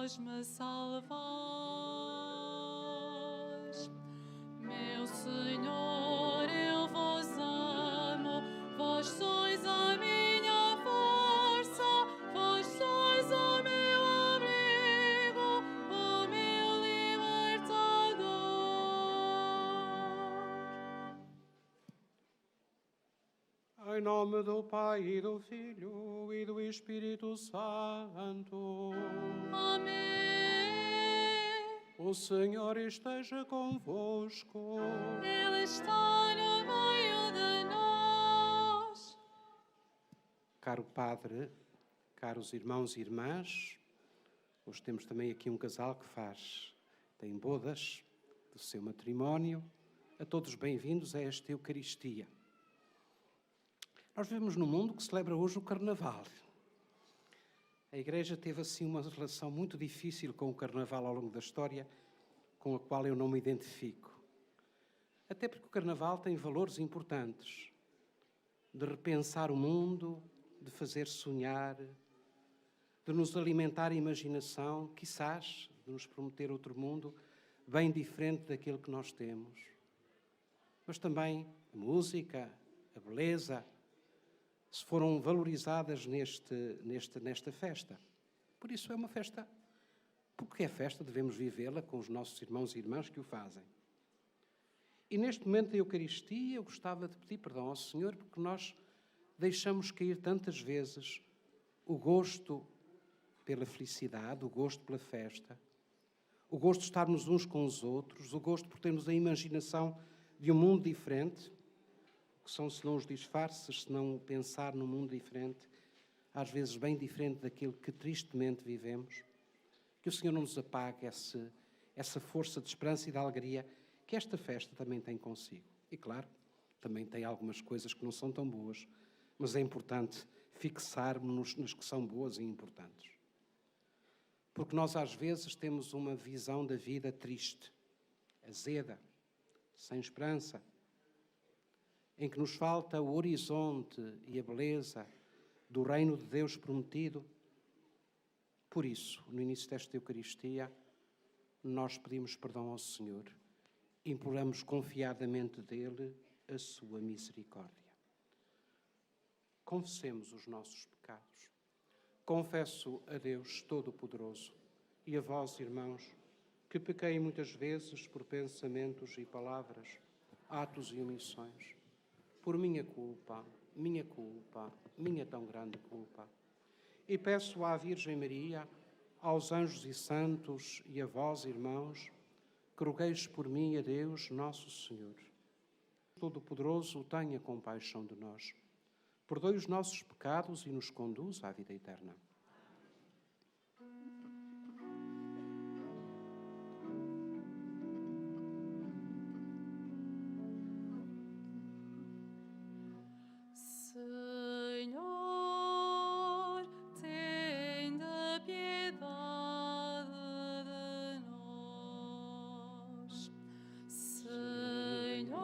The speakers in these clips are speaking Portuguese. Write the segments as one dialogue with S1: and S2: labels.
S1: vós me salvais. Meu Senhor, eu vos amo, vós sois a minha força, vós sois o meu abrigo, o meu libertador.
S2: Em nome do Pai, e do Filho, e do Espírito Santo.
S1: Amém.
S2: O Senhor esteja convosco.
S1: Ele está no meio de nós.
S2: Caro Padre, caros irmãos e irmãs, hoje temos também aqui um casal que tem bodas do seu matrimónio. A todos bem-vindos a esta Eucaristia. Nós vivemos num mundo que celebra hoje o Carnaval. A Igreja teve assim uma relação muito difícil com o Carnaval ao longo da história, com a qual eu não me identifico. Até porque o Carnaval tem valores importantes, de repensar o mundo, de fazer sonhar, de nos alimentar a imaginação, quizás de nos prometer outro mundo bem diferente daquele que nós temos. Mas também a música, a beleza, se foram valorizadas nesta festa. Por isso é uma festa, porque é festa, devemos vivê-la com os nossos irmãos e irmãs que o fazem. E neste momento da Eucaristia eu gostava de pedir perdão ao Senhor porque nós deixamos cair tantas vezes o gosto pela felicidade, o gosto pela festa, o gosto de estarmos uns com os outros, o gosto por termos a imaginação de um mundo diferente, que são senão os disfarces, senão pensar num mundo diferente, às vezes bem diferente daquilo que tristemente vivemos. Que o Senhor não nos apague essa força de esperança e de alegria que esta festa também tem consigo. E claro, também tem algumas coisas que não são tão boas, mas é importante fixarmos-nos nas que são boas e importantes. Porque nós às vezes temos uma visão da vida triste, azeda, sem esperança, em que nos falta o horizonte e a beleza do reino de Deus prometido. Por isso, no início desta Eucaristia, nós pedimos perdão ao Senhor, imploramos confiadamente dele a sua misericórdia. Confessemos os nossos pecados. Confesso a Deus Todo-Poderoso e a vós, irmãos, que pequei muitas vezes por pensamentos e palavras, atos e omissões, por minha culpa, minha tão grande culpa. E peço à Virgem Maria, aos anjos e santos e a vós, irmãos, que rogueis por mim a Deus, nosso Senhor. Todo-Poderoso, tenha compaixão de nós, perdoe os nossos pecados e nos conduz à vida eterna.
S1: Senhor, tende piedade de nós. Senhor,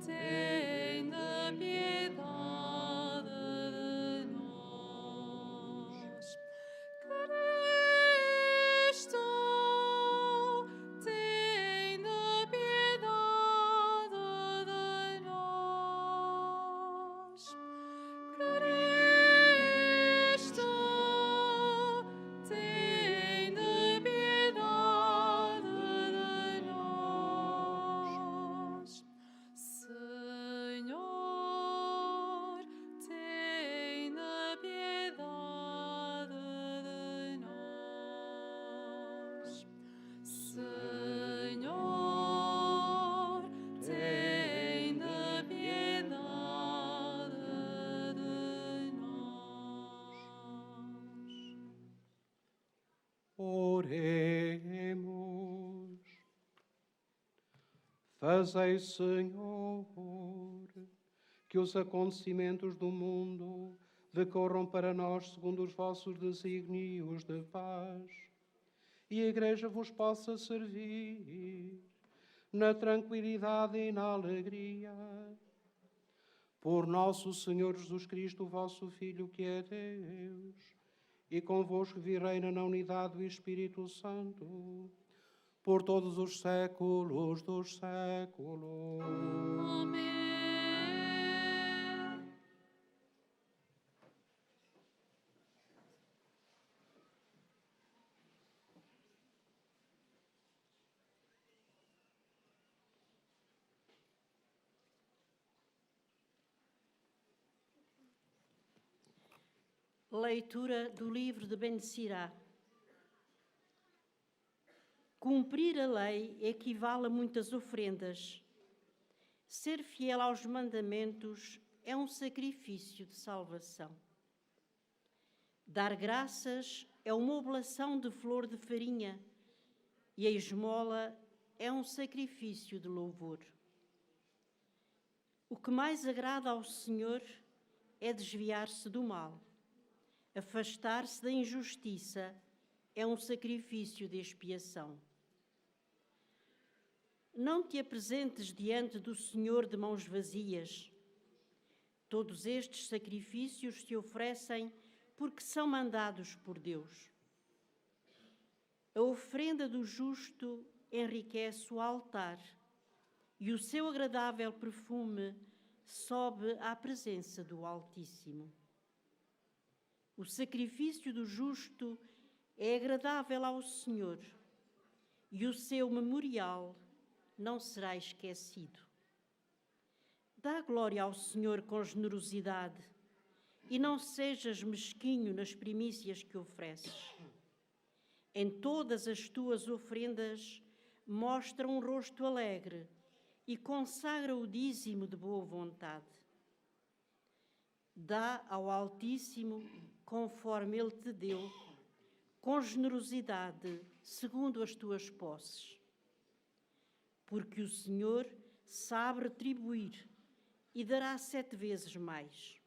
S1: tende piedade de nós. Cristo, tende piedade de nós. Cristo, tende piedade de nós. Senhor, tende piedade de nós. Senhor, tende piedade de nós.
S2: Oremos. Fazei, Senhor, que os acontecimentos do mundo decorram para nós segundo os vossos desígnios de paz, e a Igreja vos possa servir na tranquilidade e na alegria. Por nosso Senhor Jesus Cristo, vosso Filho, que é Deus, e convosco vi reina na unidade do Espírito Santo, por todos os séculos dos séculos.
S1: Amém.
S3: Leitura do livro de Ben Sirá. Cumprir a lei equivale a muitas ofrendas. Ser fiel aos mandamentos é um sacrifício de salvação. Dar graças é uma oblação de flor de farinha e a esmola é um sacrifício de louvor. O que mais agrada ao Senhor é desviar-se do mal. Afastar-se da injustiça é um sacrifício de expiação. Não te apresentes diante do Senhor de mãos vazias. Todos estes sacrifícios se oferecem porque são mandados por Deus. A oferenda do justo enriquece o altar e o seu agradável perfume sobe à presença do Altíssimo. O sacrifício do justo é agradável ao Senhor e o seu memorial não será esquecido. Dá glória ao Senhor com generosidade e não sejas mesquinho nas primícias que ofereces. Em todas as tuas ofrendas mostra um rosto alegre e consagra o dízimo de boa vontade. Dá ao Altíssimo conforme Ele te deu, com generosidade, segundo as tuas posses. Porque o Senhor sabe retribuir e dará 7 vezes mais.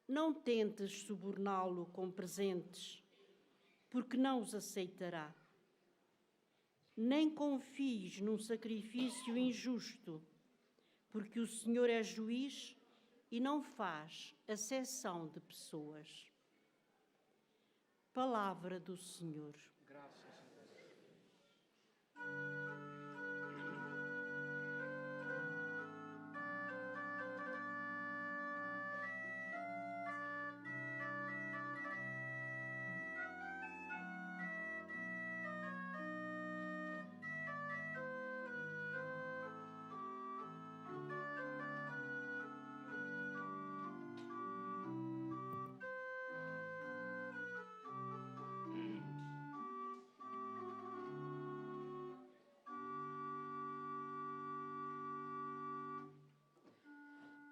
S3: Não tentes suborná-lo com presentes, porque não os aceitará. Nem confies num sacrifício injusto, porque o Senhor é juiz e não faz acepção de pessoas. Palavra do Senhor.
S2: Graças a Deus.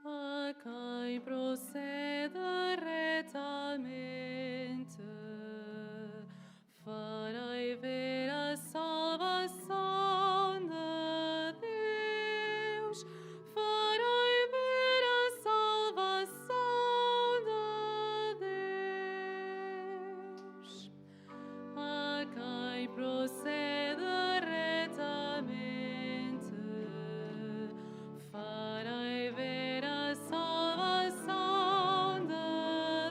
S1: A quem procede retamente, farei ver a salvação de Deus, farei ver a salvação de Deus. A quem procede retamente, farei ver a salvação de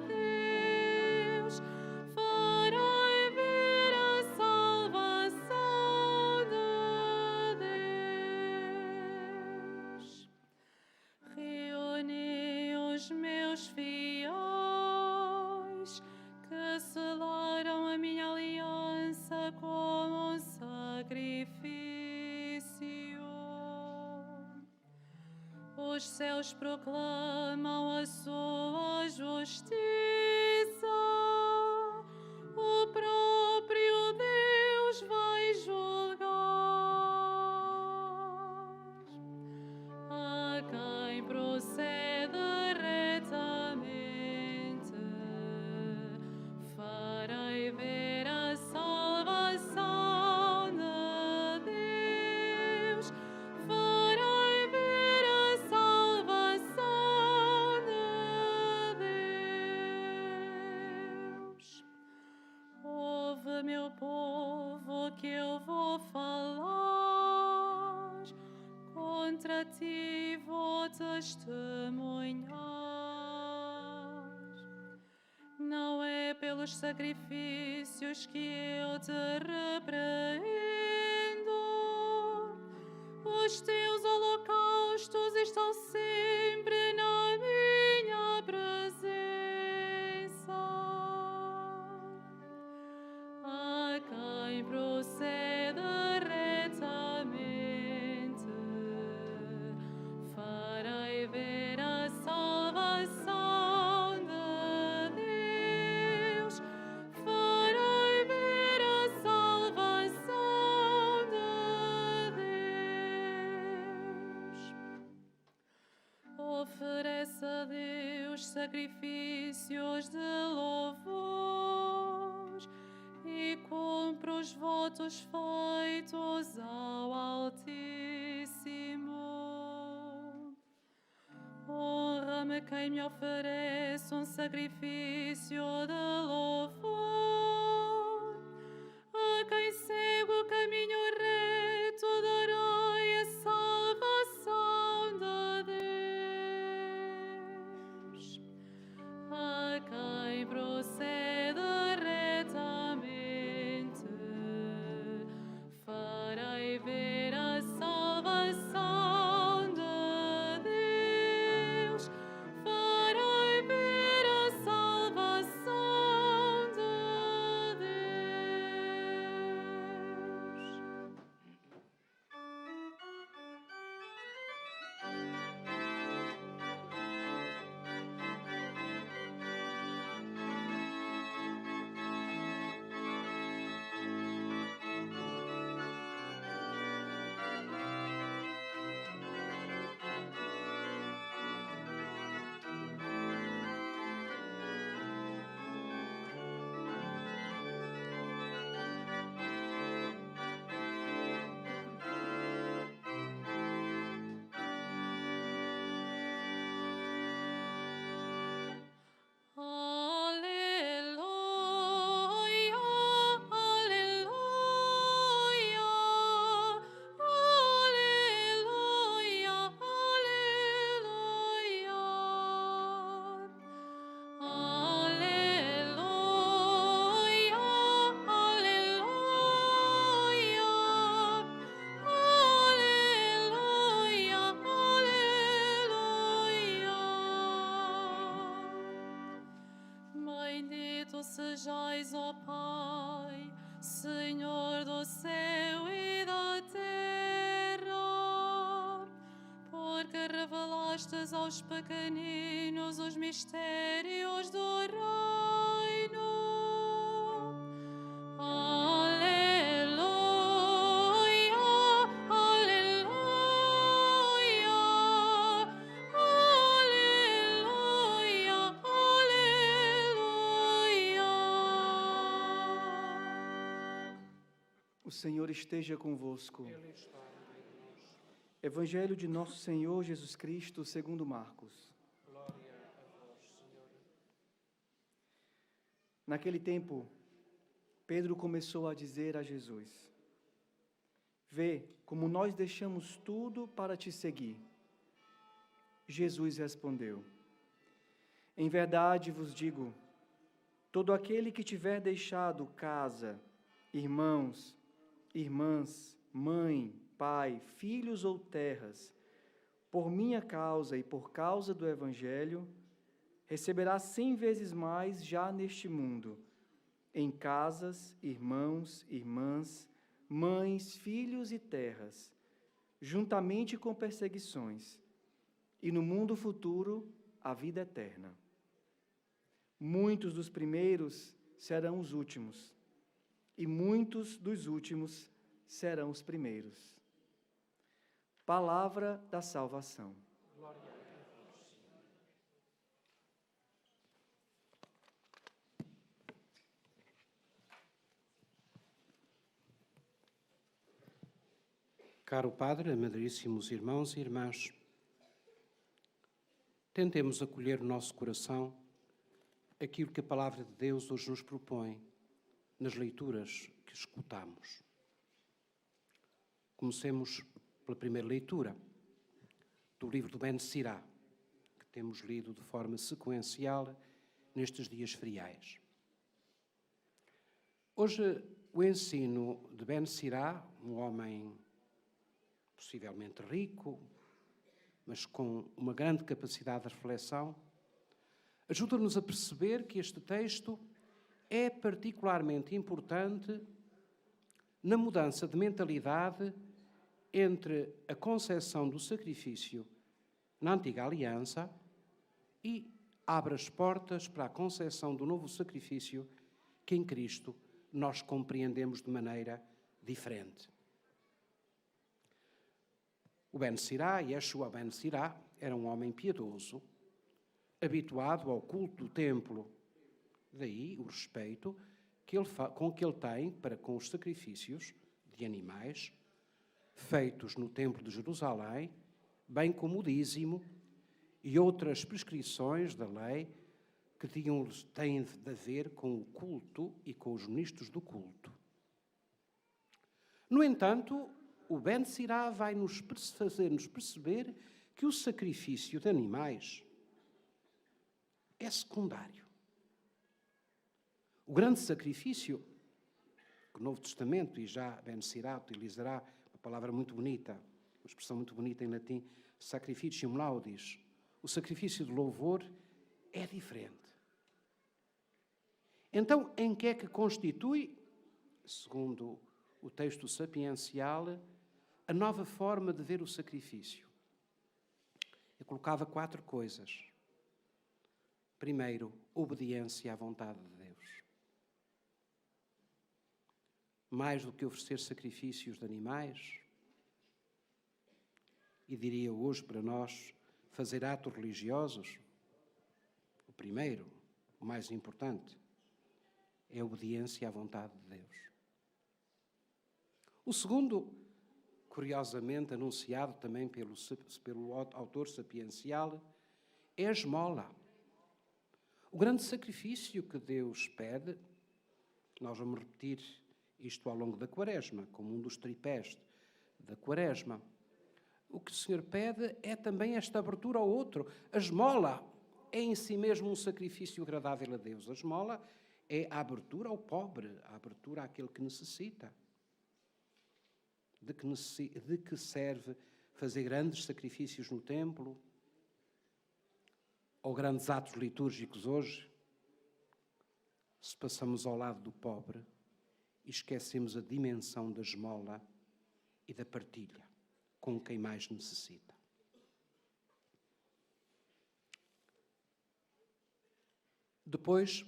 S1: Deus, farei ver a salvação de Deus. Reúne os meus fiéis que selaram a minha aliança com um sacrifício. Os céus proclamam a sua justiça, o próprio Deus vai julgar. A quem procede retamente, farei ver a salvação de Deus, farei ver a salvação de Deus. Ouve, meu povo, que eu vou falar, contra ti vou testemunhar. Não é dos sacrifícios que eu te repreendo. Os teus holocaustos estão sempre na minha presença. A quem procede retamente, farei ver a salvação de Deus. Farei ver a salvação de Deus. Oferece a Deus sacrifícios de louvor e cumpre os votos feitos ao Altíssimo. Honra-me quem me oferece um sacrifício de louvor. A quem segue o caminho reto darei a salvação de Deus. A quem procede retamente, farei ver a salvação de Deus. Farei ver a salvação de sejais, ó Pai, Senhor do céu e da terra, porque revelastes aos pequeninos os mistérios do reino. Aleluia, aleluia, aleluia, aleluia.
S4: O Senhor esteja convosco. Evangelho de nosso Senhor Jesus Cristo, segundo Marcos.
S2: Glória a vós, Senhor.
S4: Naquele tempo, Pedro começou a dizer a Jesus: Vê como nós deixamos tudo para te seguir. Jesus respondeu: Em verdade vos digo, todo aquele que tiver deixado casa, irmãos, irmãs, mãe, pai, filhos ou terras, por minha causa e por causa do Evangelho, receberá 100 vezes mais já neste mundo, em casas, irmãos, irmãs, mães, filhos e terras, juntamente com perseguições, e no mundo futuro a vida eterna. Muitos dos primeiros serão os últimos, e muitos dos últimos serão os primeiros. Palavra da salvação.
S2: Glória a vós, Senhor. Caro Padre, amadríssimos irmãos e irmãs, tentemos acolher no nosso coração aquilo que a Palavra de Deus hoje nos propõe nas leituras que escutamos. Comecemos pela primeira leitura do livro do Ben Sirá, que temos lido de forma sequencial nestes dias feriais. Hoje, o ensino de Ben Sirá, um homem possivelmente rico, mas com uma grande capacidade de reflexão, ajuda-nos a perceber que este texto é particularmente importante na mudança de mentalidade entre a concepção do sacrifício na antiga aliança e abre as portas para a concepção do novo sacrifício que em Cristo nós compreendemos de maneira diferente. O Ben Sirá, Yeshua Ben Sirá, era um homem piedoso, habituado ao culto do templo. Daí o respeito com que ele tem para com os sacrifícios de animais feitos no templo de Jerusalém, bem como o dízimo e outras prescrições da lei que têm de ver com o culto e com os ministros do culto. No entanto, o Ben Sirá vai fazer-nos perceber que o sacrifício de animais é secundário. O grande sacrifício, que o Novo Testamento, e já Ben Sirá utilizará uma palavra muito bonita, uma expressão muito bonita em latim, sacrificium laudis, o sacrifício de louvor é diferente. Então, em que é que constitui, segundo o texto sapiencial, a nova forma de ver o sacrifício? Eu colocava 4 coisas. Primeiro, obediência à vontade de Deus. Mais do que oferecer sacrifícios de animais, e diria hoje para nós, fazer atos religiosos, o primeiro, o mais importante, é a obediência à vontade de Deus. O segundo, curiosamente anunciado também pelo autor sapiencial, é a esmola. O grande sacrifício que Deus pede, nós vamos repetir isto ao longo da Quaresma, como um dos tripés da Quaresma. O que o Senhor pede é também esta abertura ao outro. A esmola é em si mesmo um sacrifício agradável a Deus. A esmola é a abertura ao pobre, a abertura àquele que necessita. De que serve fazer grandes sacrifícios no templo? Ou grandes atos litúrgicos hoje? Se passamos ao lado do pobre e esquecemos a dimensão da esmola e da partilha com quem mais necessita. Depois,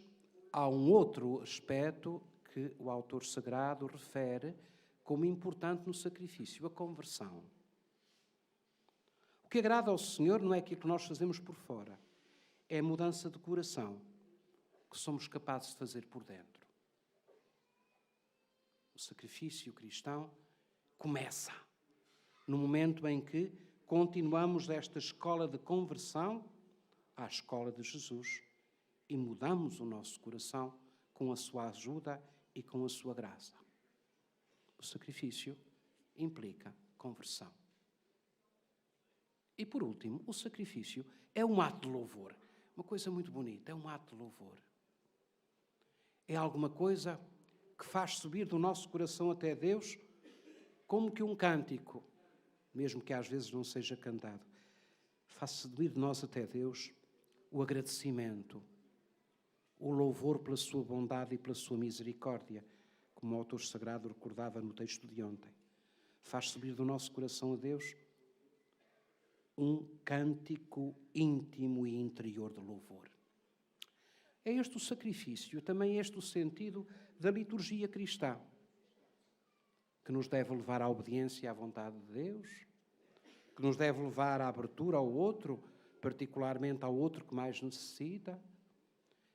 S2: há um outro aspecto que o autor sagrado refere como importante no sacrifício, a conversão. O que agrada ao Senhor não é aquilo que nós fazemos por fora, é a mudança de coração que somos capazes de fazer por dentro. O sacrifício cristão começa no momento em que continuamos esta escola de conversão à escola de Jesus e mudamos o nosso coração com a sua ajuda e com a sua graça. O sacrifício implica conversão. E por último, o sacrifício é um ato de louvor. Uma coisa muito bonita, é um ato de louvor. É alguma coisa que faz subir do nosso coração até Deus como que um cântico, mesmo que às vezes não seja cantado. Faz subir de nós até Deus o agradecimento, o louvor pela sua bondade e pela sua misericórdia, como o autor sagrado recordava no texto de ontem. Faz subir do nosso coração a Deus um cântico íntimo e interior de louvor. É este o sacrifício, também é este o sentido da liturgia cristã, que nos deve levar à obediência à vontade de Deus, que nos deve levar à abertura ao outro, particularmente ao outro que mais necessita,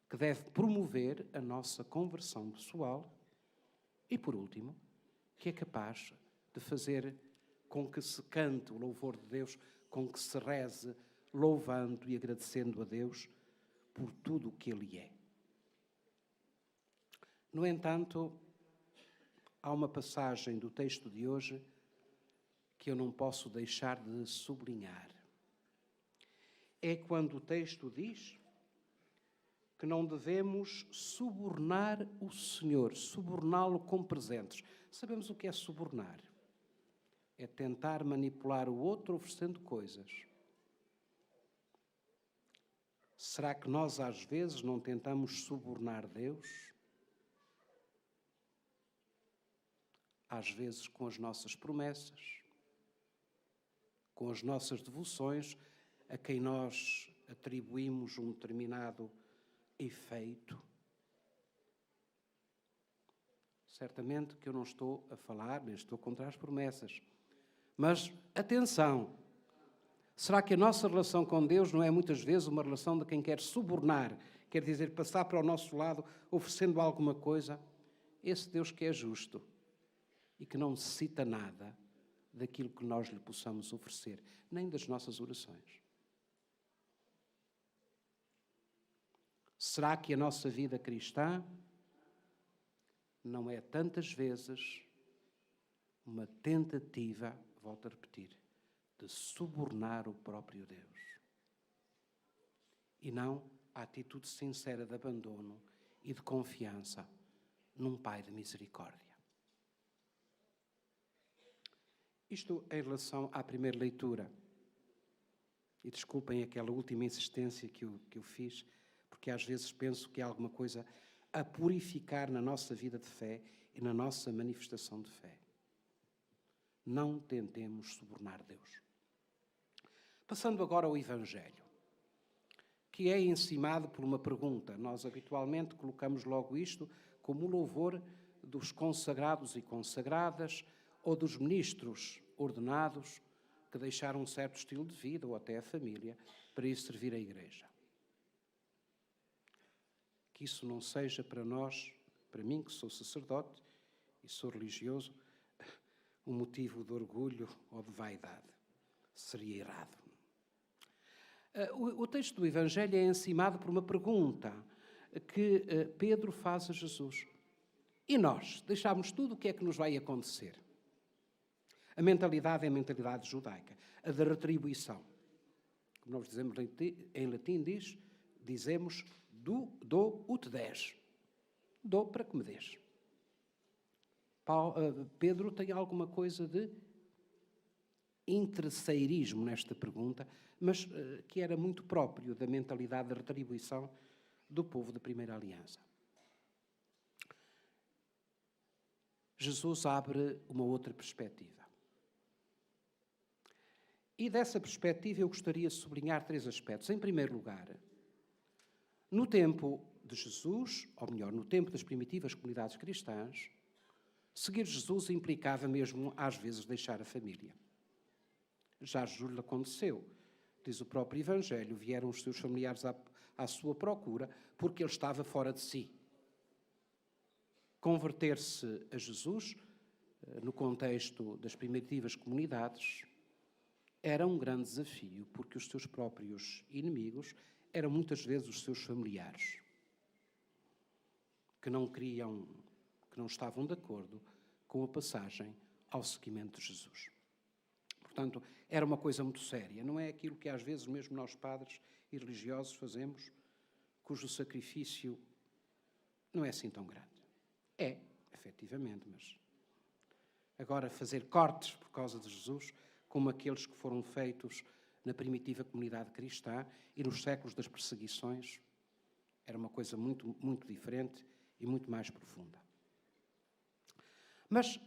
S2: que deve promover a nossa conversão pessoal e, por último, que é capaz de fazer com que se cante o louvor de Deus, com que se reze louvando e agradecendo a Deus por tudo o que Ele é. No entanto, há uma passagem do texto de hoje que eu não posso deixar de sublinhar. É quando o texto diz que não devemos subornar o Senhor, suborná-lo com presentes. Sabemos o que é subornar? É tentar manipular o outro oferecendo coisas. Será que nós às vezes não tentamos subornar Deus? Às vezes com as nossas promessas, com as nossas devoções, a quem nós atribuímos um determinado efeito. Certamente que eu não estou a falar, nem estou contra as promessas. Mas, atenção, será que a nossa relação com Deus não é muitas vezes uma relação de quem quer subornar, quer dizer, passar para o nosso lado, oferecendo alguma coisa? Esse Deus que é justo e que não necessita nada daquilo que nós lhe possamos oferecer, nem das nossas orações. Será que a nossa vida cristã não é tantas vezes uma tentativa, volto a repetir, de subornar o próprio Deus? E não a atitude sincera de abandono e de confiança num Pai de misericórdia. Isto em relação à primeira leitura. E desculpem aquela última insistência que eu fiz, porque às vezes penso que há alguma coisa a purificar na nossa vida de fé e na nossa manifestação de fé. Não tentemos subornar Deus. Passando agora ao Evangelho, que é encimado por uma pergunta. Nós habitualmente colocamos logo isto como o louvor dos consagrados e consagradas ou dos ministros ordenados que deixaram um certo estilo de vida ou até a família para ir servir a Igreja. Que isso não seja para nós, para mim que sou sacerdote e sou religioso, um motivo de orgulho ou de vaidade. Seria errado. O texto do Evangelho é encimado por uma pergunta que Pedro faz a Jesus. E nós, deixámos tudo, o que é que nos vai acontecer? A mentalidade é a mentalidade judaica, a da retribuição. Como nós dizemos em latim, dizemos dou ut des. Dou para que me des. Pedro tem alguma coisa de interesseirismo nesta pergunta, mas que era muito próprio da mentalidade de retribuição do povo da primeira aliança. Jesus abre uma outra perspectiva. E dessa perspectiva eu gostaria de sublinhar 3 aspectos. Em primeiro lugar, no tempo de Jesus, ou melhor, no tempo das primitivas comunidades cristãs, seguir Jesus implicava mesmo, às vezes, deixar a família. Já Jesus lhe aconteceu. Diz o próprio Evangelho, vieram os seus familiares à sua procura porque ele estava fora de si. Converter-se a Jesus, no contexto das primitivas comunidades, era um grande desafio, porque os seus próprios inimigos eram muitas vezes os seus familiares, que não estavam de acordo com a passagem ao seguimento de Jesus. Portanto, era uma coisa muito séria. Não é aquilo que às vezes mesmo nós padres e religiosos fazemos, cujo sacrifício não é assim tão grande. É, efetivamente, mas agora fazer cortes por causa de Jesus, como aqueles que foram feitos na primitiva comunidade cristã e nos séculos das perseguições, era uma coisa muito, muito diferente e muito mais profunda. Mas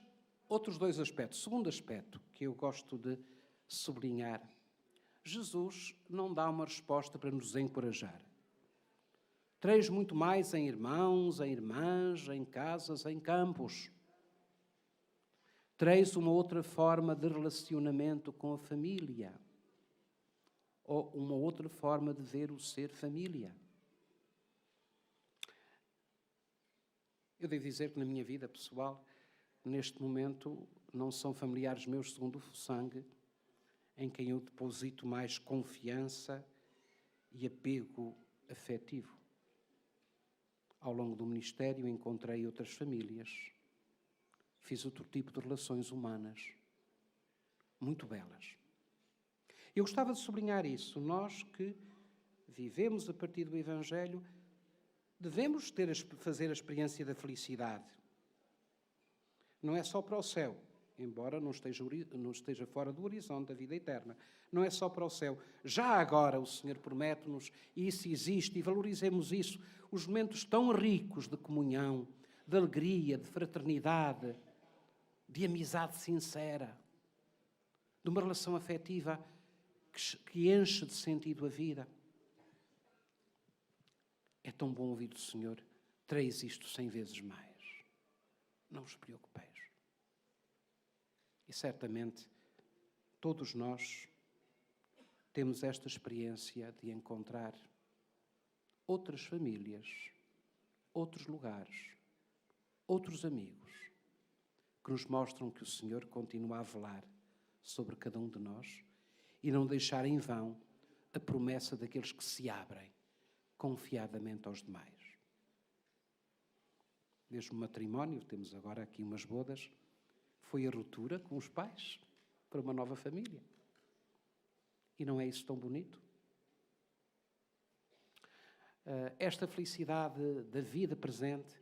S2: outros 2 aspectos. Segundo aspecto que eu gosto de sublinhar, Jesus não dá uma resposta para nos encorajar. Três muito mais em irmãos, em irmãs, em casas, em campos. Três uma outra forma de relacionamento com a família. Ou uma outra forma de ver o ser família. Eu devo dizer que na minha vida pessoal, neste momento, não são familiares meus segundo o sangue, em quem eu deposito mais confiança e apego afetivo. Ao longo do ministério encontrei outras famílias, fiz outro tipo de relações humanas, muito belas. Eu gostava de sublinhar isso. Nós que vivemos a partir do Evangelho, Devemos fazer a experiência da felicidade. Não é só para o céu, embora não esteja fora do horizonte da vida eterna. Não é só para o céu. Já agora o Senhor promete-nos, e isso existe, e valorizemos isso, os momentos tão ricos de comunhão, de alegria, de fraternidade, de amizade sincera, de uma relação afetiva que enche de sentido a vida. É tão bom ouvir do Senhor: tereis isto 100 vezes mais. Não vos preocupeis. E certamente todos nós temos esta experiência de encontrar outras famílias, outros lugares, outros amigos, que nos mostram que o Senhor continua a velar sobre cada um de nós e não deixar em vão a promessa daqueles que se abrem confiadamente aos demais. Desde o matrimónio, temos agora aqui umas bodas, foi a ruptura com os pais para uma nova família. E não é isso tão bonito? Esta felicidade da vida presente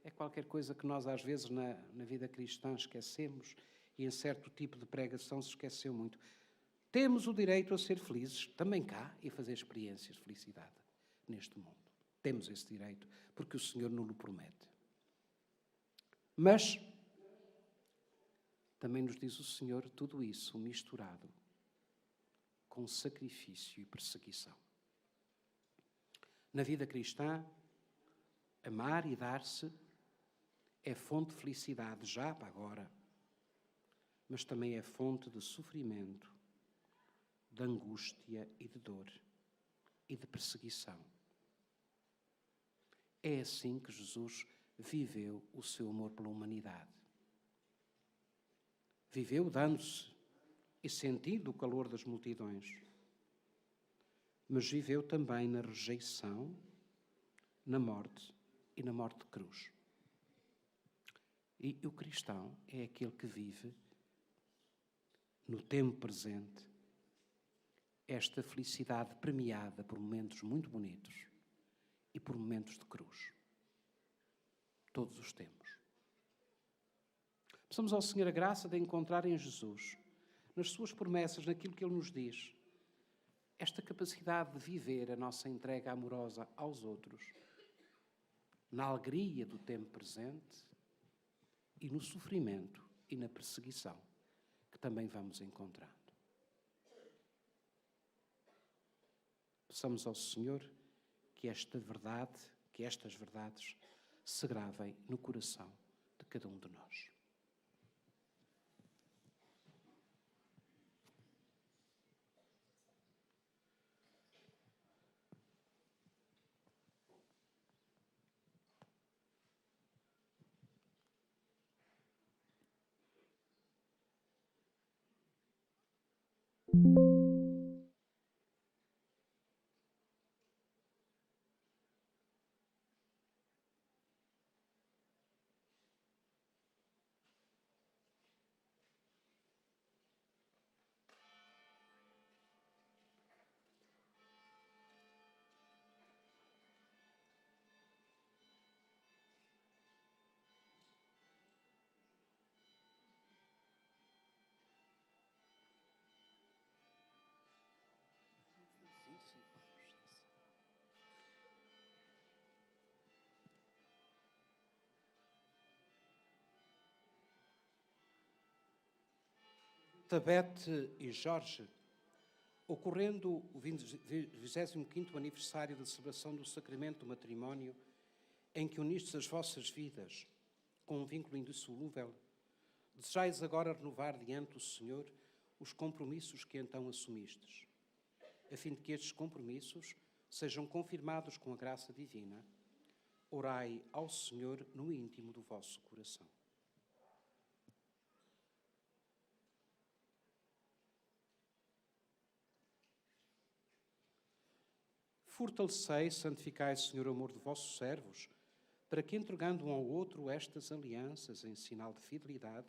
S2: é qualquer coisa que nós às vezes na vida cristã esquecemos, e em certo tipo de pregação se esqueceu muito. Temos o direito a ser felizes também cá e fazer experiências de felicidade neste mundo. Temos esse direito porque o Senhor nos o promete. Mas também nos diz o Senhor tudo isso misturado com sacrifício e perseguição. Na vida cristã, amar e dar-se é fonte de felicidade já para agora, mas também é fonte de sofrimento, de angústia e de dor e de perseguição. É assim que Jesus viveu o seu amor pela humanidade. Viveu dando-se e sentindo o calor das multidões, mas viveu também na rejeição, na morte e na morte de cruz. E o cristão é aquele que vive no tempo presente esta felicidade premiada por momentos muito bonitos e por momentos de cruz. Todos os tempos. Peçamos ao Senhor a graça de encontrar em Jesus, nas suas promessas, naquilo que Ele nos diz, esta capacidade de viver a nossa entrega amorosa aos outros, na alegria do tempo presente e no sofrimento e na perseguição que também vamos encontrando. Peçamos ao Senhor que esta verdade, que estas verdades se gravem no coração de cada um de nós. Elizabeth e Jorge, ocorrendo o 25º aniversário da celebração do sacramento do matrimónio, em que unistes as vossas vidas com um vínculo indissolúvel, desejais agora renovar diante do Senhor os compromissos que então assumistes, a fim de que estes compromissos sejam confirmados com a graça divina. Orai ao Senhor no íntimo do vosso coração. Fortalecei, santificai, Senhor, o amor de vossos servos, para que, entregando um ao outro estas alianças em sinal de fidelidade,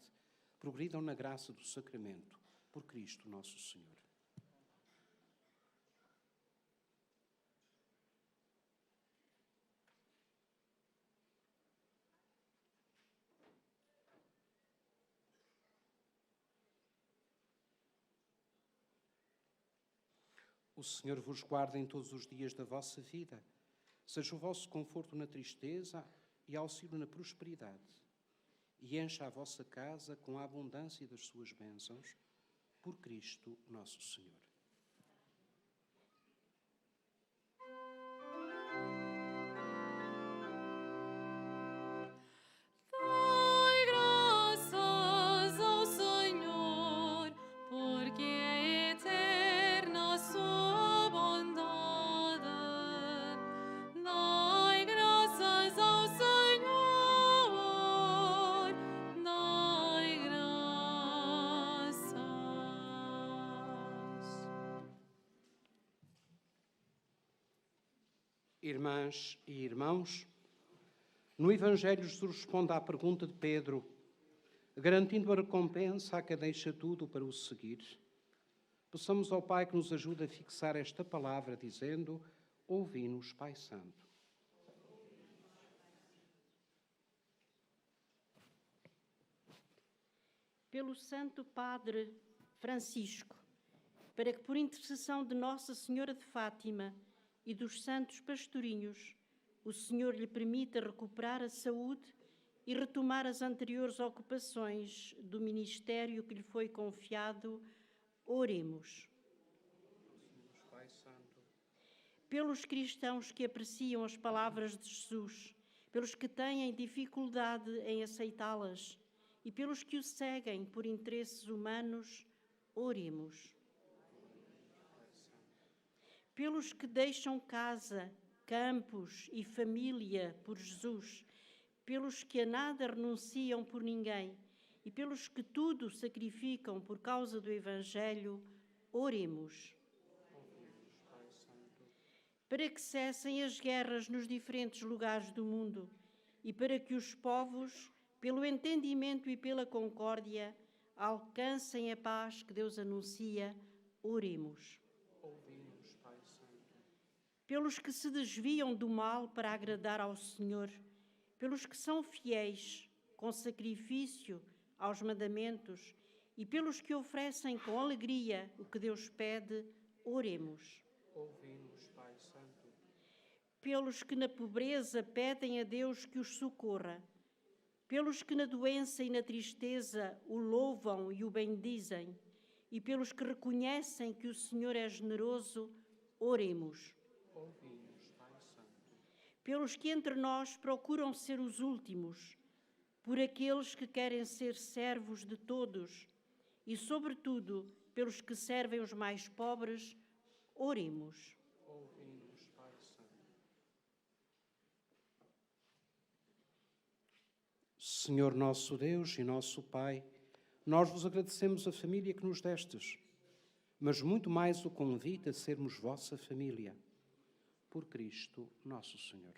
S2: progridam na graça do sacramento, por Cristo nosso Senhor. Senhor vos guarde em todos os dias da vossa vida, seja o vosso conforto na tristeza e auxílio na prosperidade, e encha a vossa casa com a abundância das suas bênçãos, por Cristo nosso Senhor.
S1: Dai graças ao Senhor, porque é eterna a sua bondade. Dai graças ao Senhor, dai graças.
S2: Irmãs e irmãos, no Evangelho Jesus responde à pergunta de Pedro, garantindo a recompensa a quem deixa tudo para o seguir. Peçamos ao Pai que nos ajude a fixar esta palavra, dizendo: ouvi-nos, Pai Santo.
S3: Pelo Santo Padre Francisco, para que por intercessão de Nossa Senhora de Fátima e dos santos pastorinhos, o Senhor lhe permita recuperar a saúde e retomar as anteriores ocupações do ministério que lhe foi confiado, oremos.
S2: Pai Santo.
S3: Pelos cristãos que apreciam as palavras de Jesus, pelos que têm dificuldade em aceitá-las e pelos que o seguem por interesses humanos, oremos. Pelos que deixam casa, campos e família por Jesus, pelos que a nada renunciam por ninguém e pelos que tudo sacrificam por causa do Evangelho, oremos. Para que cessem as guerras nos diferentes lugares do mundo e para que os povos, pelo entendimento e pela concórdia, alcancem a paz que Deus anuncia, oremos. Pelos que se desviam do mal para agradar ao Senhor, pelos que são fiéis, com sacrifício, aos mandamentos e pelos que oferecem com alegria o que Deus pede, oremos.
S2: Ouvi-nos, Pai Santo.
S3: Pelos que na pobreza pedem a Deus que os socorra, pelos que na doença e na tristeza o louvam e o bendizem, e pelos que reconhecem que o Senhor é generoso, oremos.
S2: Ouvi-nos, Pai Santo.
S3: Pelos que entre nós procuram ser os últimos, por aqueles que querem ser servos de todos e, sobretudo, pelos que servem os mais pobres, oremos.
S2: Ouvi-nos, Pai Santo. Senhor nosso Deus e nosso Pai, nós vos agradecemos a família que nos destes, mas muito mais o convite a sermos vossa família. Por Cristo nosso Senhor.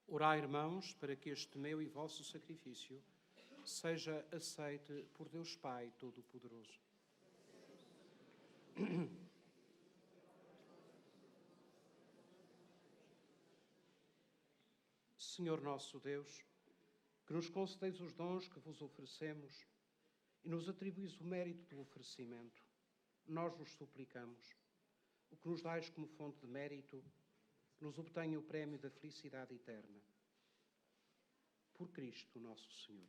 S2: Orai, irmãos, para que este meu e vosso sacrifício seja aceite por Deus Pai Todo-Poderoso. Senhor nosso Deus, que nos concedeis os dons que vos oferecemos e nos atribuís o mérito do oferecimento, nós vos suplicamos, o que nos dais como fonte de mérito, nos obtenha o prémio da felicidade eterna. Por Cristo nosso Senhor.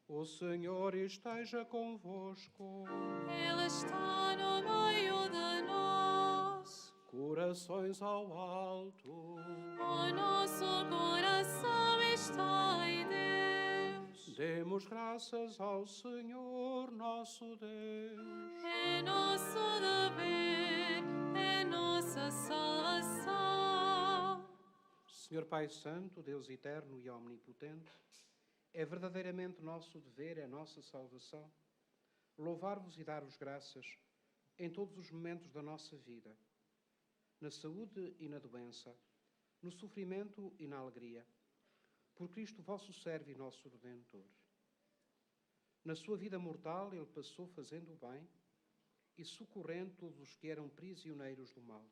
S2: O Senhor esteja convosco.
S1: Ele está no meio de nós.
S2: Corações ao alto.
S1: O nosso coração está em Deus.
S2: Demos graças ao Senhor nosso Deus.
S1: É nosso dever, é nossa salvação.
S2: Senhor Pai Santo, Deus eterno e omnipotente, é verdadeiramente nosso dever, é nossa salvação, louvar-vos e dar-vos graças em todos os momentos da nossa vida, na saúde e na doença, no sofrimento e na alegria, por Cristo vosso servo e nosso Redentor. Na sua vida mortal ele passou fazendo o bem e socorrendo todos os que eram prisioneiros do mal.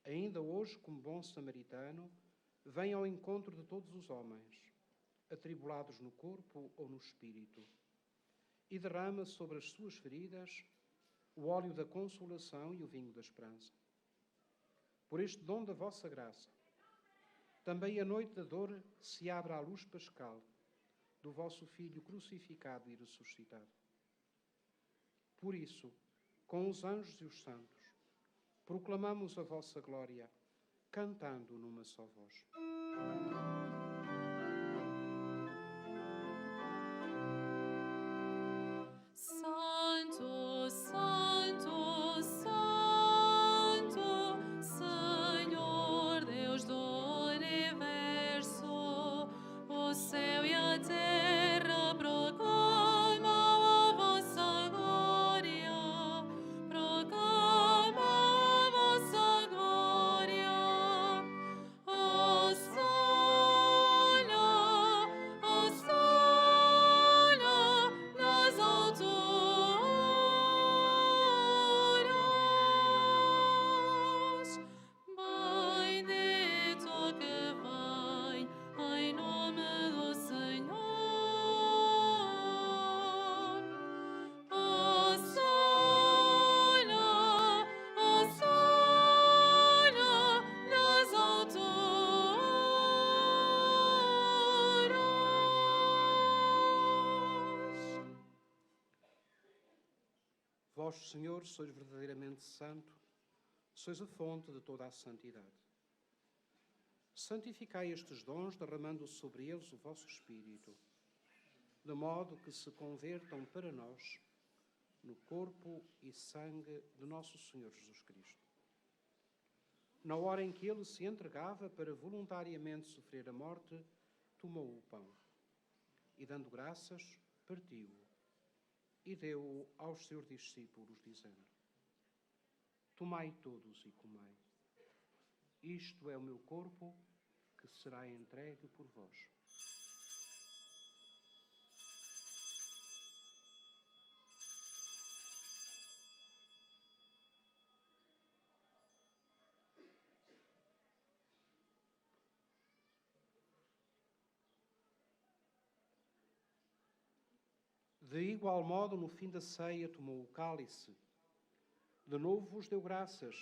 S2: Ainda hoje, como bom samaritano, vem ao encontro de todos os homens, atribulados no corpo ou no espírito, e derrama sobre as suas feridas o óleo da consolação e o vinho da esperança. Por este dom da vossa graça, também a noite da dor se abre à luz pascal do vosso Filho crucificado e ressuscitado. Por isso, com os anjos e os santos, proclamamos a vossa glória, cantando numa só voz.
S1: Santo, Santo, Santo, Senhor Deus do universo, o céu e a terra proclamam a vossa glória, proclamam a vossa glória. Hosana nas alturas. Bendito que vem em nome do Senhor. Hosana, Hosana nas alturas.
S2: Vós, Senhor, sois verdadeiramente santo, sois a fonte de toda a santidade. Santificai estes dons, derramando sobre eles o vosso Espírito, de modo que se convertam para nós no corpo e sangue de nosso Senhor Jesus Cristo. Na hora em que ele se entregava para voluntariamente sofrer a morte, tomou o pão e, dando graças, partiu-o e deu-o aos seus discípulos, dizendo: Tomai todos e comei. Isto é o meu corpo, que será entregue por vós. De igual modo, no fim da ceia, tomou o cálice. De novo vos deu graças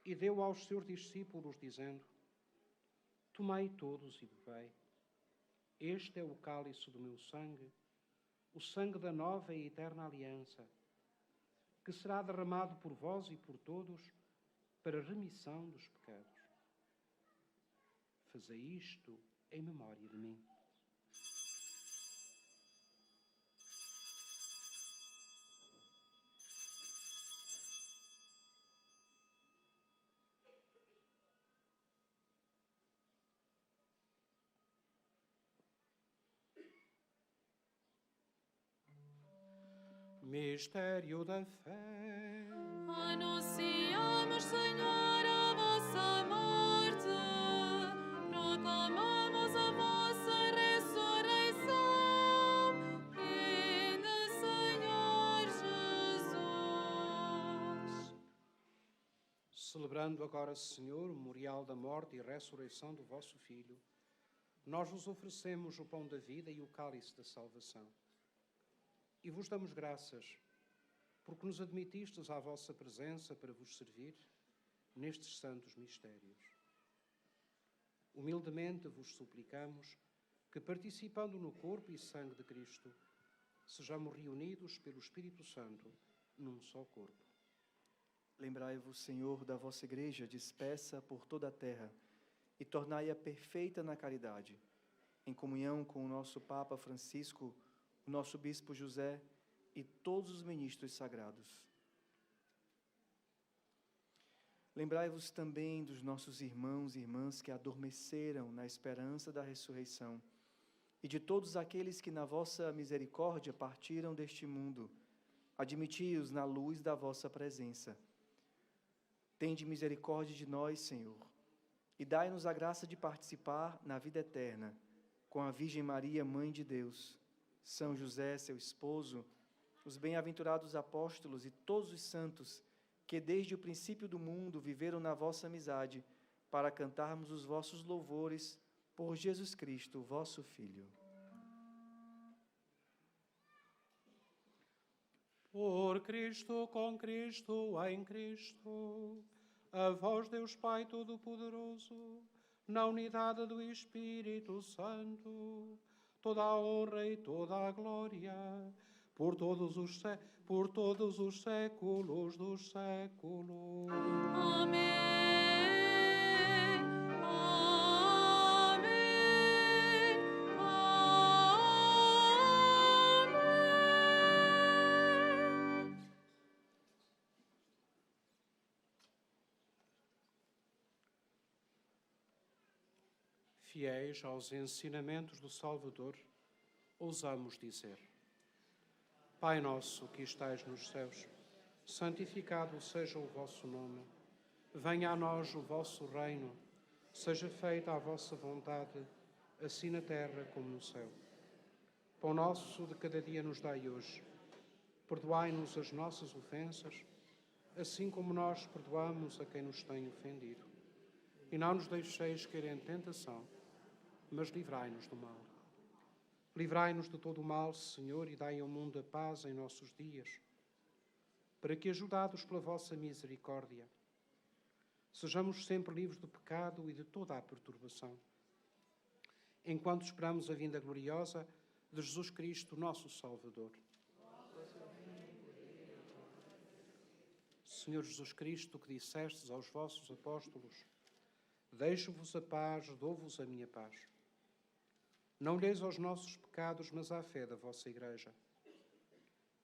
S2: e deu aos seus discípulos, dizendo: Tomai todos e bebei. Este é o cálice do meu sangue, o sangue da nova e eterna aliança, que será derramado por vós e por todos para a remissão dos pecados. Fazei isto em memória de mim. Mistério da fé.
S1: Anunciamos, Senhor, a vossa morte, proclamamos a vossa
S2: Celebrando agora, Senhor, o memorial da morte e ressurreição do vosso Filho, nós vos oferecemos o pão da vida e o cálice da salvação. E vos damos graças, porque nos admitistes à vossa presença para vos servir nestes santos mistérios. Humildemente vos suplicamos que, participando no corpo e sangue de Cristo, sejamos reunidos pelo Espírito Santo num só corpo.
S4: Lembrai-vos, Senhor, da vossa Igreja dispersa por toda a terra e tornai-a perfeita na caridade, em comunhão com o nosso Papa Francisco, o nosso Bispo José e todos os ministros sagrados. Lembrai-vos também dos nossos irmãos e irmãs que adormeceram na esperança da ressurreição e de todos aqueles que na vossa misericórdia partiram deste mundo. Admiti-os na luz da vossa presença. Tende misericórdia de nós, Senhor, e dai-nos a graça de participar na vida eterna com a Virgem Maria, Mãe de Deus, São José, seu esposo, os bem-aventurados apóstolos e todos os santos que desde o princípio do mundo viveram na vossa amizade, para cantarmos os vossos louvores por Jesus Cristo, vosso Filho.
S2: Por Cristo, com Cristo, em Cristo, a vós, Deus Pai Todo-Poderoso, na unidade do Espírito Santo, toda a honra e toda a glória, por todos os séculos dos séculos.
S1: Amém.
S2: Fiéis aos ensinamentos do Salvador, ousamos dizer: Pai nosso que estais nos céus, santificado seja o vosso nome. Venha a nós o vosso reino. Seja feita a vossa vontade, assim na terra como no céu. Pão nosso de cada dia nos dai hoje. Perdoai-nos as nossas ofensas, assim como nós perdoamos a quem nos tem ofendido. E não nos deixeis cair em tentação, mas livrai-nos do mal. Livrai-nos de todo o mal, Senhor, e dai ao mundo a paz em nossos dias, para que, ajudados pela vossa misericórdia, sejamos sempre livres do pecado e de toda a perturbação, enquanto esperamos a vinda gloriosa de Jesus Cristo, nosso Salvador. Senhor Jesus Cristo, que dissestes aos vossos apóstolos: Deixo-vos a paz, dou-vos a minha paz. Não olheis aos nossos pecados, mas à fé da vossa Igreja.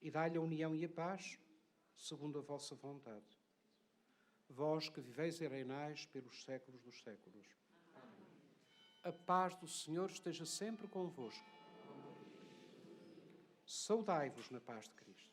S2: E dai-lhe a união e a paz, segundo a vossa vontade. Vós que viveis e reinais pelos séculos dos séculos. Amém. A paz do Senhor esteja sempre convosco. Saudai-vos na paz de Cristo.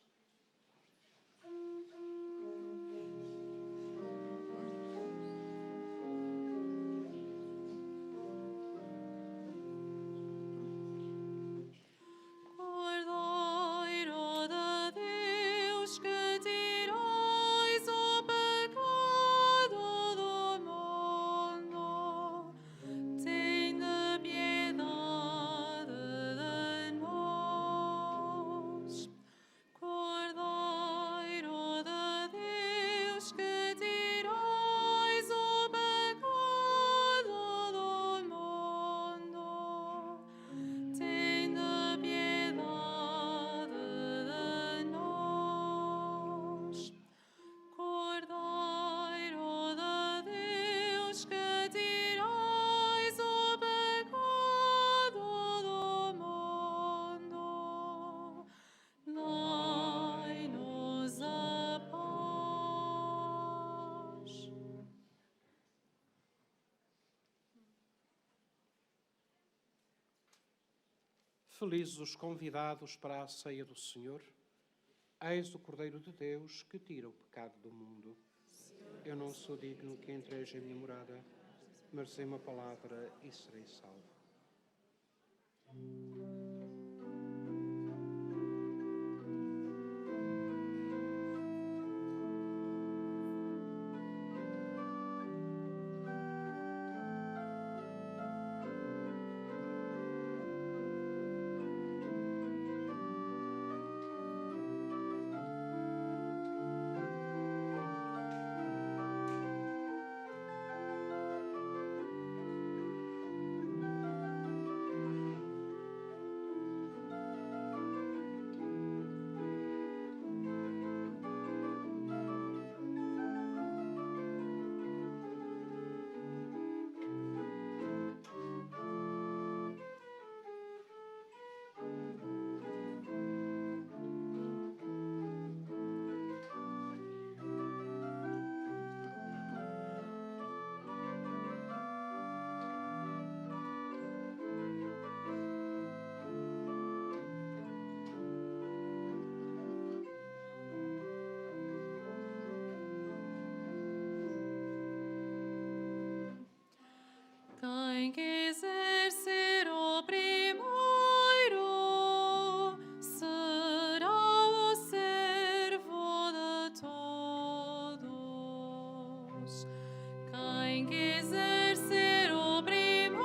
S2: Felizes os convidados para a ceia do Senhor. Eis o Cordeiro de Deus que tira o pecado do mundo. Eu não sou digno que entreis em minha morada, mas dizei uma palavra e serei salvo.
S1: Quem quiser ser o primeiro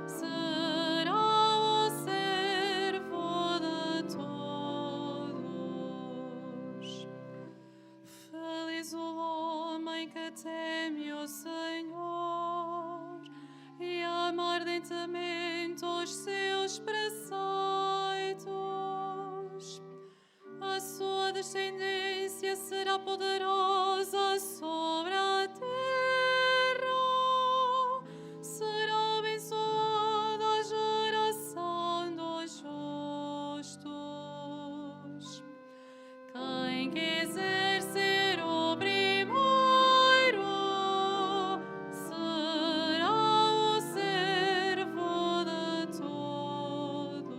S1: será o servo de todos. Feliz o homem que teme o Senhor e ama ardentemente os seus preceitos. A sua descendência será poderosa sobre a terra. Será abençoada a geração dos justos. Quem quiser ser o primeiro será o servo de todos.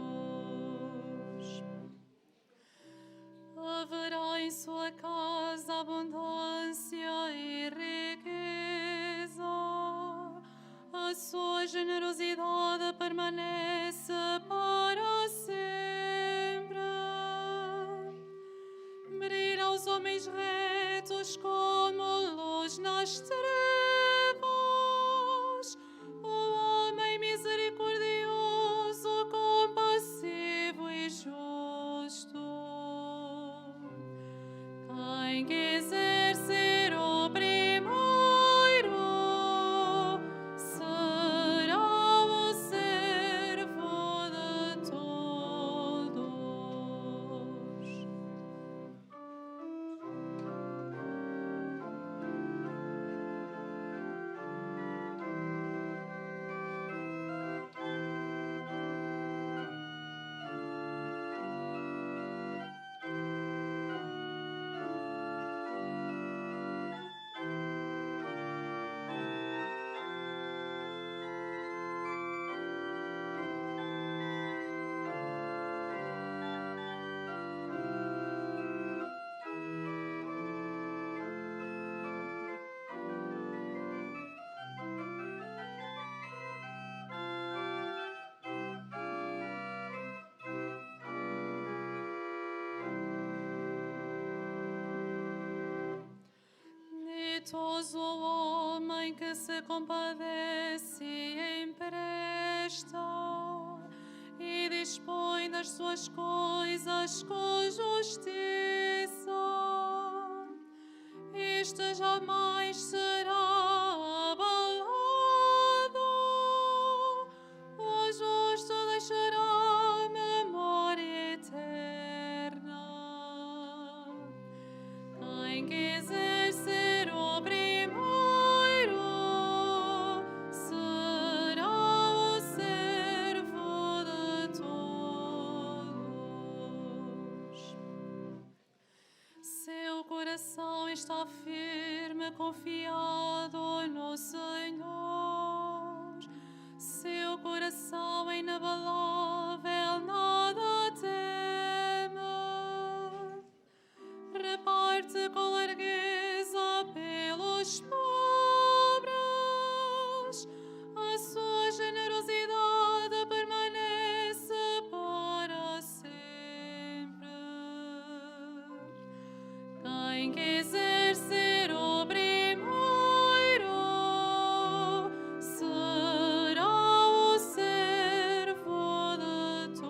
S1: Haverá em sua casa abundância e riqueza. A sua generosidade permanece para sempre. Brilham os homens retos como luz nas trevas. O homem misericordioso, compassivo e justo. Quem quiser ser o primeiro será o servo de todos. Dichoso o homem que se compadece e empresta e dispõe das suas coisas com justiça. Este jamais será abalado. O justo deixará memória eterna. Quem quiser ser o primeiro será o servo de todos. Seu coração está firme, confiado no Senhor. Seu coração é inabalável, nada teme. Reparte com largueza pelos pobres. A sua generosidade permanece para sempre. Quem quiser ser o primeiro será o servo de todos.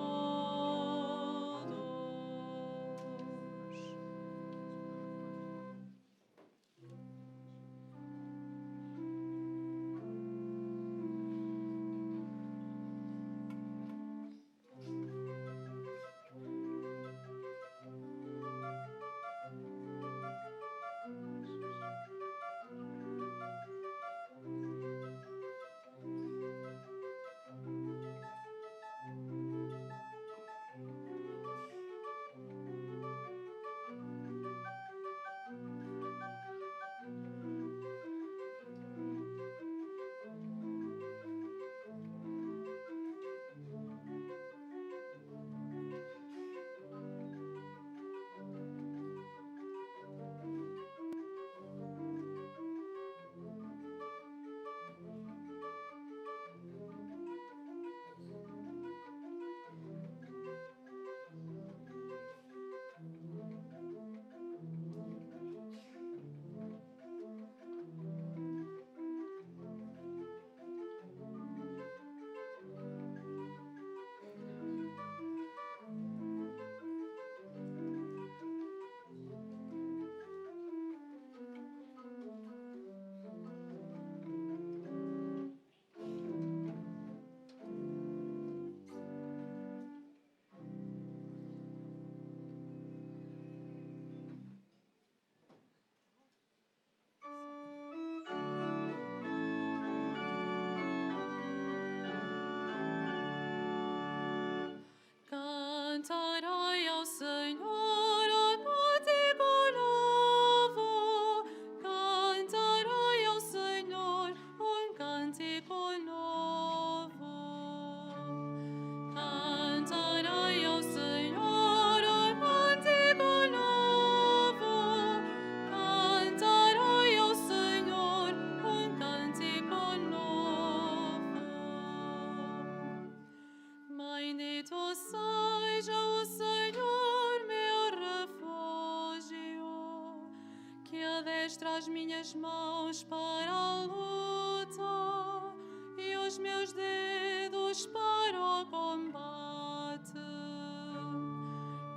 S1: prepara as minhas mãos para a luta e os meus dedos para o combate.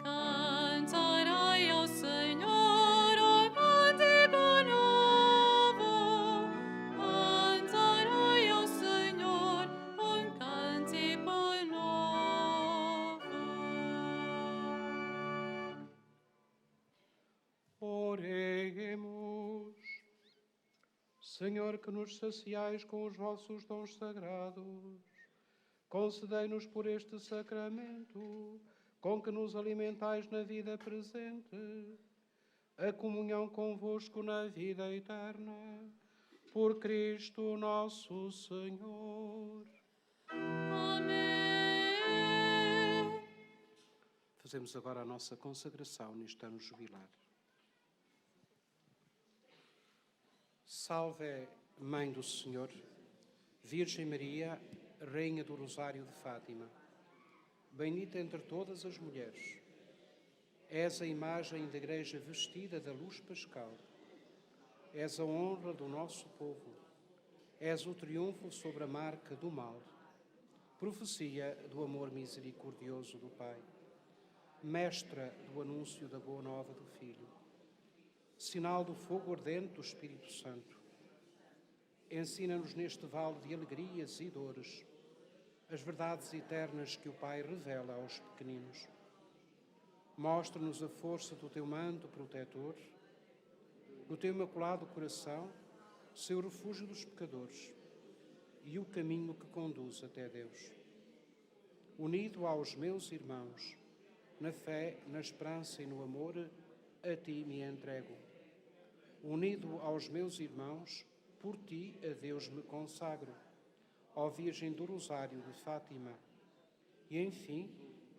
S1: Cantarei ao Senhor um cântico novo. Cantarei ao Senhor um cântico novo.
S2: Oremos. Senhor, que nos saciais com os vossos dons sagrados, concedei-nos por este sacramento, com que nos alimentais na vida presente, a comunhão convosco na vida eterna, por Cristo nosso Senhor.
S1: Amém.
S2: Fazemos agora a nossa consagração neste ano jubilar. Salve, Mãe do Senhor, Virgem Maria, Rainha do Rosário de Fátima, bendita entre todas as mulheres. És a imagem da Igreja vestida da luz pascal. És a honra do nosso povo. És o triunfo sobre a marca do mal. Profecia do amor misericordioso do Pai. Mestra do anúncio da boa nova do Filho. Sinal do fogo ardente do Espírito Santo. Ensina-nos neste vale de alegrias e dores as verdades eternas que o Pai revela aos pequeninos. Mostra-nos a força do teu manto protetor, no teu imaculado coração, seu refúgio dos pecadores e o caminho que conduz até Deus. Unido aos meus irmãos, na fé, na esperança e no amor, a ti me entrego. Unido aos meus irmãos, por ti a Deus me consagro, ó Virgem do Rosário de Fátima, e enfim,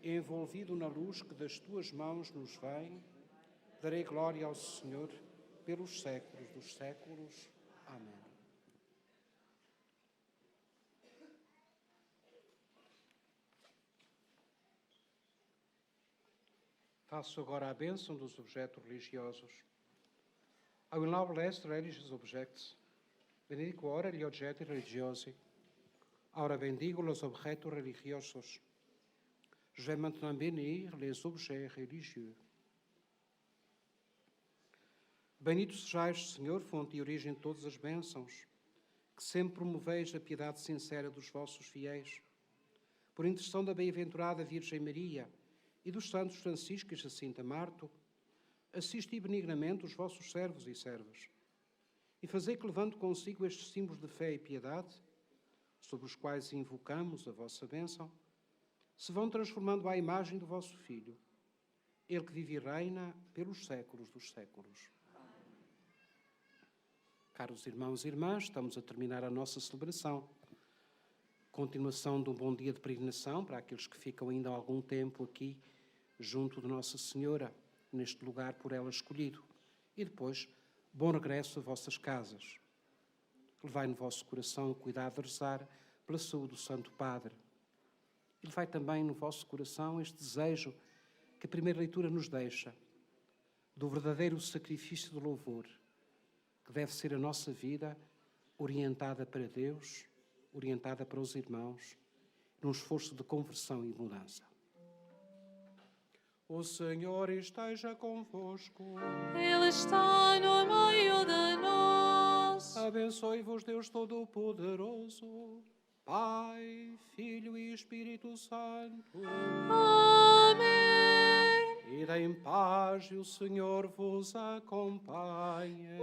S2: envolvido na luz que das tuas mãos nos vem, darei glória ao Senhor pelos séculos dos séculos. Amém. Faço agora a bênção dos objetos religiosos. I will now bless the religious objects. Benedico ora gli oggetti religiosi. Ora bendigo los objetos religiosos. Je vais maintenant bénir les objets religieux. Bendito sejais, Senhor, fonte e origem de todas as bênçãos, que sempre promoveis a piedade sincera dos vossos fiéis. Por intercessão da bem-aventurada Virgem Maria e dos santos Francisco e Jacinta Marto, assisti benignamente os vossos servos e servas, e fazei que, levando consigo estes símbolos de fé e piedade, sobre os quais invocamos a vossa bênção, se vão transformando à imagem do vosso Filho, Ele que vive e reina pelos séculos dos séculos. Caros irmãos e irmãs, estamos a terminar a nossa celebração. Continuação de um bom dia de peregrinação para aqueles que ficam ainda há algum tempo aqui junto de Nossa Senhora, neste lugar por ela escolhido. E depois, bom regresso a vossas casas. Levai no vosso coração o cuidado de rezar pela saúde do Santo Padre. E levai também no vosso coração este desejo que a primeira leitura nos deixa, do verdadeiro sacrifício de louvor, que deve ser a nossa vida orientada para Deus, orientada para os irmãos, num esforço de conversão e mudança. O Senhor esteja convosco.
S1: Ele está no meio de nós.
S2: Abençoe-vos Deus Todo-Poderoso, Pai, Filho e Espírito Santo.
S1: Amém.
S2: Ide em paz e o Senhor vos acompanhe.